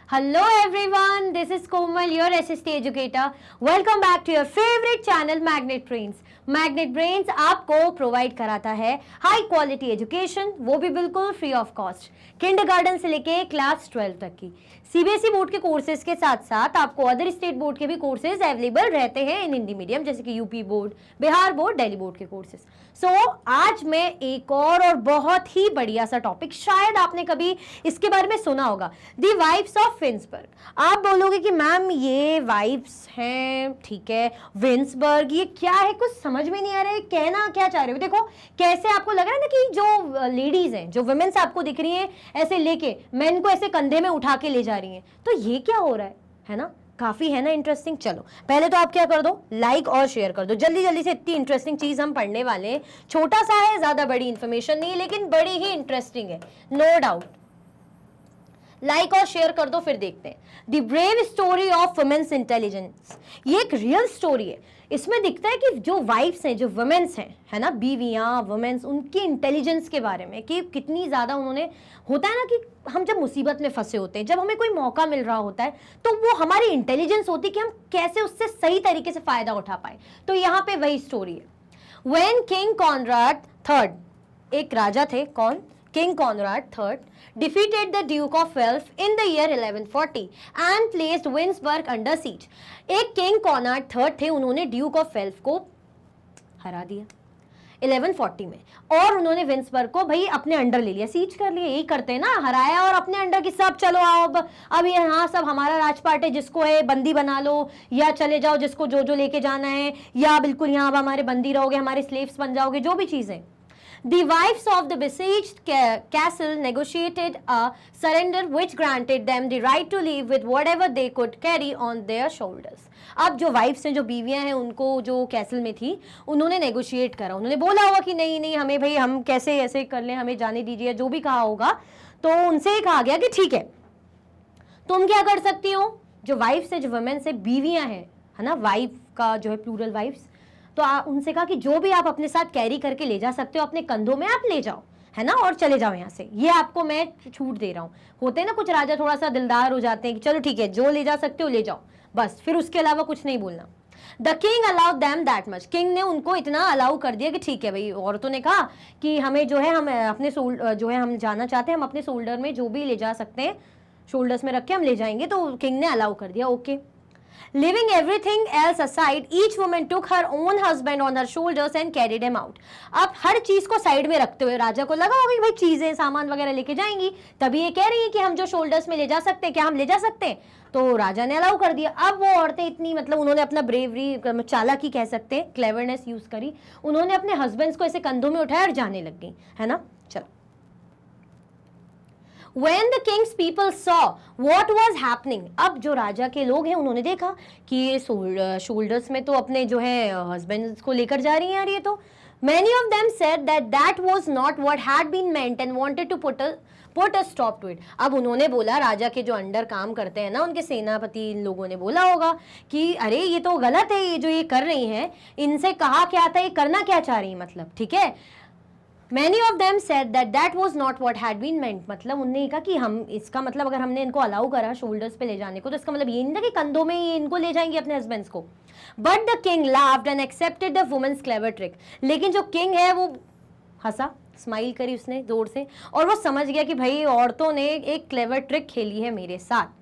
Hello everyone, this is Komal, your SST educator. Welcome back to your favorite channel Magnet Brains. Magnet brains आपको provide कराता है high quality education, वो भी बिल्कुल free of cost, kindergarten से लेके class 12 तक की। सीबीएसई बोर्ड के कोर्सेज के साथ साथ आपको अदर स्टेट बोर्ड के भी कोर्सेज अवेलेबल रहते हैं इन हिंदी मीडियम, जैसे कि UP board, Bihar board, Delhi board के कोर्सेज। सो आज मैं एक और बहुत ही बढ़िया सा टॉपिक, शायद आपने कभी इसके बारे में सुना होगा, दी वाइफ्स ऑफ विंसबर्ग। आप बोलोगे कि मैम ये वाइफ्स हैं, ठीक है, विंसबर्ग ये क्या है, कुछ समझ में नहीं आ रहा है, कहना क्या चाह रहे हो। देखो कैसे आपको लग रहा है ना कि जो लेडीज हैं, जो वुमेन्स आपको दिख रही हैं ऐसे लेके मेन को ऐसे कंधे में उठा के ले जा रही हैं, तो ये क्या हो रहा है ना, काफी है ना इंटरेस्टिंग। चलो पहले तो आप क्या कर दो, लाइक और शेयर कर दो जल्दी जल्दी से। इतनी इंटरेस्टिंग चीज हम पढ़ने वाले हैं, छोटा सा है, ज्यादा बड़ी इंफॉर्मेशन नहीं है, लेकिन बड़ी ही इंटरेस्टिंग है, नो डाउट। लाइक और शेयर कर दो, फिर देखते हैं। The brave story of women's intelligence, ये एक रियल स्टोरी है। इसमें दिखता है कि जो वाइफ्स हैं, जो वुमेन्स हैं, है ना, बीवियां, वुमेन्स, उनकी इंटेलिजेंस के बारे में कि कितनी ज़्यादा उन्होंने, होता है ना कि हम जब मुसीबत में फंसे होते हैं, जब हमें कोई मौका मिल रहा होता है, तो वो हमारी इंटेलिजेंस होती है कि हम कैसे उससे सही तरीके से फ़ायदा उठा पाए। तो यहाँ पे वही स्टोरी है। व्हेन किंग कॉनराड थर्ड, एक राजा थे, कौन, King Conrad III, defeated the Duke of Welf in the year 1140 and placed Winsburg under siege. एक King Conrad III थे, उन्होंने ड्यूक ऑफ वेल्फ को हरा दिया 1140 में, और उन्होंने विंसबर्ग को भाई अपने अंडर ले लिया, सीज कर लिया। यही करते हैं ना, हराया और अपने अंडर की सब, चलो आओ अब ये हाँ सब हमारा राजपाट है, जिसको है बंदी बना लो या चले जाओ, जिसको जो जो लेके जाना है, या बिल्कुल यहाँ अब हमारे बंदी रहोगे, हमारे स्लेव्स बन जाओगे, जो भी चीजें। The wives of the besieged castle negotiated a surrender which granted them the right to leave with whatever they could carry on their shoulders. अब जो वाइफ्स हैं, जो बीवियां हैं, उनको जो कैसल में थी, उन्होंने नेगोशिएट करा, उन्होंने बोला होगा कि नहीं नहीं हमें भाई, हम कैसे ऐसे कर लें, हमें जाने दीजिए, जो भी कहा होगा। तो उनसे ही कहा गया कि ठीक है, तुम क्या कर सकती हो, जो वाइफ्स है, जो वुमेन से बीवियां हैं, है ना, वाइफ का जो है प्लूरल वाइफ्स, तो उनसे कहा कि जो भी आप अपने साथ कैरी करके ले जा सकते हो अपने कंधों में, आप ले जाओ, है ना, और चले जाओ यहाँ से, ये आपको मैं छूट दे रहा हूँ। होते हैं ना कुछ राजा थोड़ा सा दिलदार हो जाते हैं कि चलो ठीक है, जो ले जा सकते हो ले जाओ, बस, फिर उसके अलावा कुछ नहीं बोलना। The king allowed them that much, king ने उनको इतना अलाउ कर दिया कि ठीक है भाई, औरतों ने कहा कि हमें जो है, हम अपने जो है हम जाना चाहते हैं, हम अपने शोल्डर में जो भी ले जा सकते हैं, शोल्डर्स में रख के हम ले जाएंगे। तो किंग ने अलाउ कर दिया, okay. Leaving everything else aside, each woman took her own husband on her shoulders and carried him out. अब हर चीज को साइड में रखते हुए राजा को लगा होगा कि भाई चीजें, सामान वगैरह लेके जाएंगी, तभी ये कह रही है कि हम जो शोल्डर्स में ले जा सकते हैं, क्या हम ले जा सकते हैं? तो राजा ने अलाउ कर दिया। अब वो औरतें इतनी, मतलब उन्होंने अपना ब्रेवरी, चालाकी कह सकते हैं, क्लेवरनेस यूज करी, उन्होंने अपने हस्बैंड्स को ऐसे कंधों में उठाया और जाने लग गई, है ना। चलो, When the king's people saw what was happening, अब जो राजा के लोग हैं उन्होंने देखा कि ये शोल्डर्स में तो अपने जो है हस्बैंड्स को लेकर जा रही हैं यार ये तो। Many of them said that that was not what had been meant and wanted to put a stop to it. अब उन्होंने बोला, राजा के जो अंडर काम करते हैं ना, उनके सेनापति इन लोगों ने बोला होगा कि अरे ये तो गलत है, ये जो ये कर रही हैं, इनसे कहा क्या था, ये करना क्या चाह रही है, मतलब ठीक है। Many of them said that that was not what had been meant, मतलब उन्होंने कहा कि हम, इसका मतलब अगर हमने इनको अलाउ करा शोल्डर्स पे ले जाने को, तो इसका मतलब ये नहीं था कि कंधों में ये इनको ले जाएंगे अपने हस्बैंड्स को। But the king laughed and accepted the woman's clever trick. लेकिन जो किंग है वो हंसा, स्माइल करी उसने जोर से, और वो समझ गया कि भाई औरतों ने एक क्लेवर ट्रिक खेली है मेरे साथ।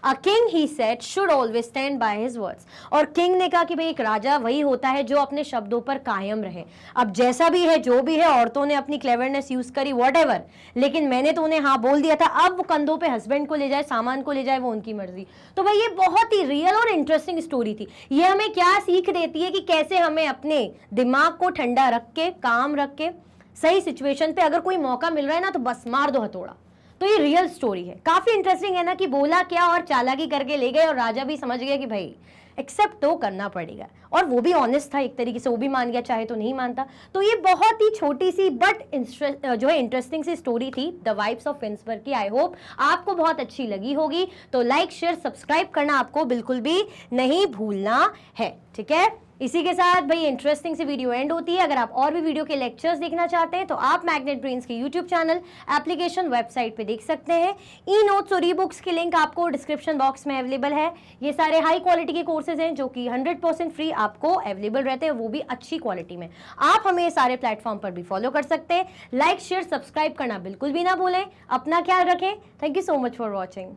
A king, he said, should always stand by his words. और किंग ने कहा कि भाई एक राजा वही होता है जो अपने शब्दों पर कायम रहे। अब जैसा भी है, जो भी है, औरतों ने अपनी क्लेवरनेस यूज करी, whatever, लेकिन मैंने तो उन्हें हाँ बोल दिया था, अब वो कंधों पे हस्बैंड को ले जाए, सामान को ले जाए, वो उनकी मर्जी। तो भाई ये बहुत ही रियल और इंटरेस्टिंग स्टोरी थी। ये हमें क्या सीख देती है कि कैसे हमें अपने दिमाग को ठंडा रख के, काम रख के, सही सिचुएशन पे अगर कोई मौका मिल रहा है ना, तो बस मार दो हथौड़ा। तो ये रियल स्टोरी है, काफी इंटरेस्टिंग है ना, कि बोला क्या और चालाकी करके ले गए, और राजा भी समझ गया कि भाई एक्सेप्ट तो करना पड़ेगा, और वो भी ऑनेस्ट था एक तरीके से, वो भी मान गया, चाहे तो नहीं मानता। तो ये बहुत ही छोटी सी बट जो है इंटरेस्टिंग सी स्टोरी थी द वाइफ्स ऑफ विंसबर्ग की। आई होप आपको बहुत अच्छी लगी होगी। तो लाइक, शेयर, सब्सक्राइब करना आपको बिल्कुल भी नहीं भूलना है, ठीक है। इसी के साथ भाई इंटरेस्टिंग सी वीडियो एंड होती है। अगर आप और भी वीडियो के लेक्चर्स देखना चाहते हैं तो आप मैग्नेट ब्रेन्स के यूट्यूब चैनल, एप्लीकेशन, वेबसाइट पे देख सकते हैं। ई नोट्स और ई बुक्स की लिंक आपको डिस्क्रिप्शन बॉक्स में अवेलेबल है। ये सारे हाई क्वालिटी के कोर्सेज हैं जो कि 100% फ्री आपको अवेलेबल रहते हैं, वो भी अच्छी क्वालिटी में। आप हमें सारे प्लेटफॉर्म पर भी फॉलो कर सकते हैं। लाइक, शेयर, सब्सक्राइब करना बिल्कुल भी ना भूलें। अपना ख्याल रखें। Thank you so much for watching.